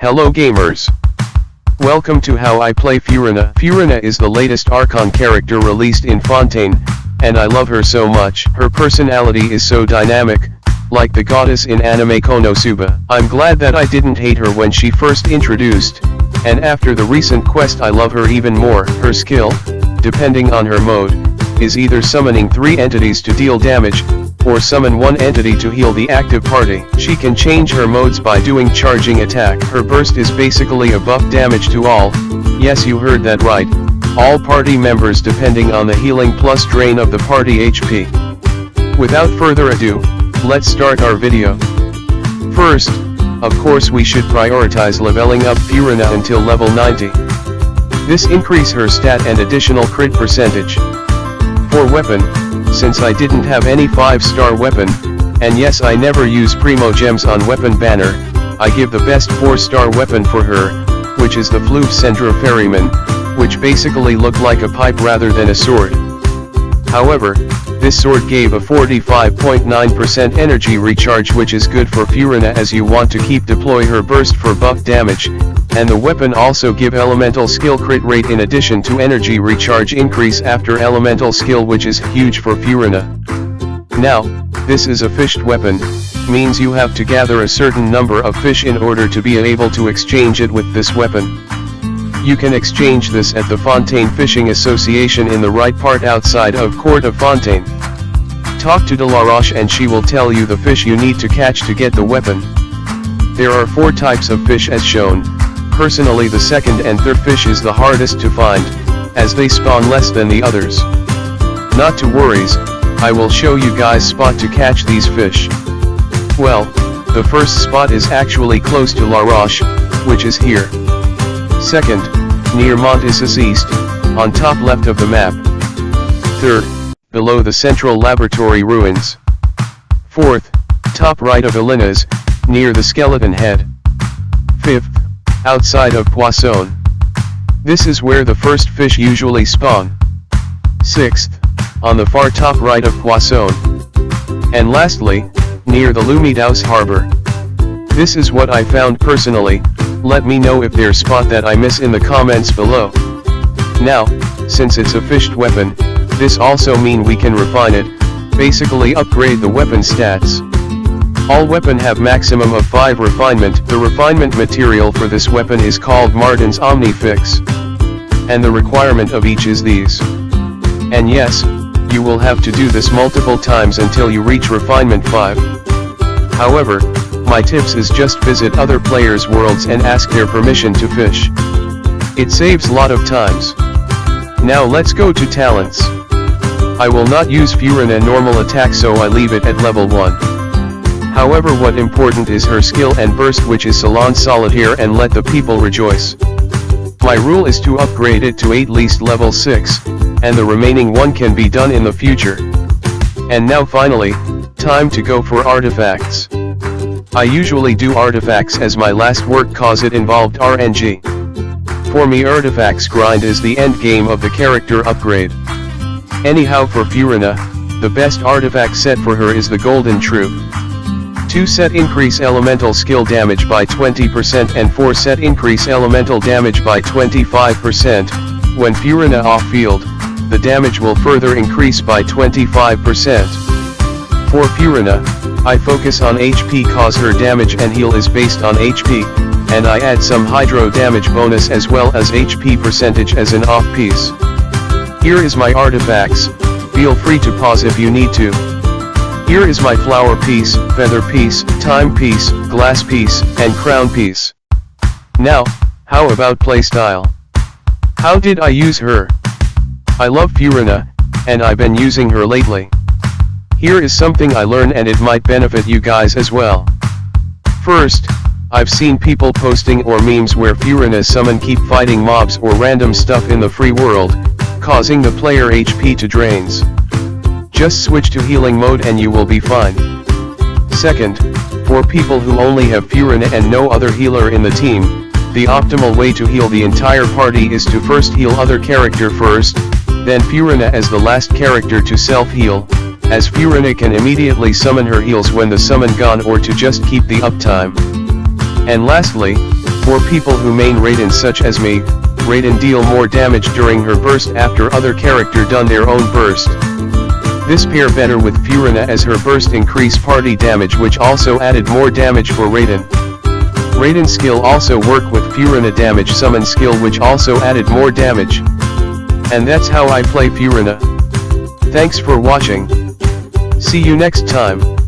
Hello gamers. Welcome to How I Play FURINA. FURINA is the latest Archon character released in Fontaine, and I love her so much. Her personality is so dynamic, like the goddess in anime Konosuba. I'm glad that I didn't hate her when she first introduced, and after the recent quest I love her even more. Her skill, depending on her mode, is either summoning 3 entities to deal damage, or summon 1 entity to heal the active party. She can change her modes by doing charging attack. Her burst is basically a buff damage to all, yes you heard that right, all party members depending on the healing plus drain of the party HP. Without further ado, let's start our video. First, of course we should prioritize leveling up FURINA until level 90. This increase her stat and additional crit percentage. For weapon, since I didn't have any 5-star weapon, and yes I never use primo gems on weapon banner, I give the best 4-star weapon for her, which is the Fleuve Cendre Ferryman, which basically looked like a pipe rather than a sword. However, this sword gave a 45.9% energy recharge, which is good for FURINA as you want to keep deploy her burst for buff damage, and the weapon also give elemental skill crit rate in addition to energy recharge increase after elemental skill, which is huge for FURINA. Now, this is a fished weapon, means you have to gather a certain number of fish in order to be able to exchange it with this weapon. You can exchange this at the Fontaine Fishing Association in the right part outside of Court of Fontaine. Talk to Delaroche and she will tell you the fish you need to catch to get the weapon. There are 4 types of fish as shown. Personally the second and third fish is the hardest to find, as they spawn less than the others. Not to worries, I will show you guys spot to catch these fish. Well, the first spot is actually close to La Roche, which is here. Second, near Mont Issus East, on top left of the map. Third, below the central laboratory ruins. Fourth, top right of Elena's, near the skeleton head. Fifth, outside of Poisson. This is where the first fish usually spawn. Sixth, on the far top right of Poisson. And lastly, near the Lumidaus harbor. This is what I found personally. Let me know if there's spot that I miss in the comments below. Now, since it's a fished weapon, this also mean we can refine it, basically upgrade the weapon stats. All weapon have maximum of 5 refinement. The refinement material for this weapon is called Martin's Omnifix. And the requirement of each is these. And yes, you will have to do this multiple times until you reach refinement 5. However, my tips is just visit other players' worlds and ask their permission to fish. It saves lot of times. Now let's go to talents. I will not use FURINA normal attack, so I leave it at level 1. However, what important is her skill and burst, which is Salon Solitaire and Let the People Rejoice. My rule is to upgrade it to at least level 6, and the remaining 1 can be done in the future. And now finally, time to go for artifacts. I usually do artifacts as my last work cause it involved RNG. For me artifacts grind is the end game of the character upgrade. Anyhow, for FURINA, the best artifact set for her is the Golden Troop. 2 set increase elemental skill damage by 20% and 4 set increase elemental damage by 25%. When FURINA off field, the damage will further increase by 25%. For FURINA, I focus on HP cause her damage and heal is based on HP, and I add some hydro damage bonus as well as HP percentage as an off piece. Here is my artifacts, feel free to pause if you need to. Here is my flower piece, feather piece, time piece, glass piece, and crown piece. Now, how about playstyle? How did I use her? I love FURINA, and I've been using her lately. Here is something I learned and it might benefit you guys as well. First, I've seen people posting or memes where FURINA summon keep fighting mobs or random stuff in the free world, causing the player HP to drains. Just switch to healing mode and you will be fine. Second, for people who only have FURINA and no other healer in the team, the optimal way to heal the entire party is to first heal other character first, then FURINA as the last character to self-heal, as FURINA can immediately summon her heals when the summon gone or to just keep the uptime. And lastly, For people who main Raiden such as me, Raiden deal more damage during her burst after other character done their own burst. This pair better with FURINA as her burst increase party damage which also added more damage for Raiden. Raiden skill also work with FURINA damage summon skill which also added more damage. And that's how I play FURINA. Thanks for watching. See you next time.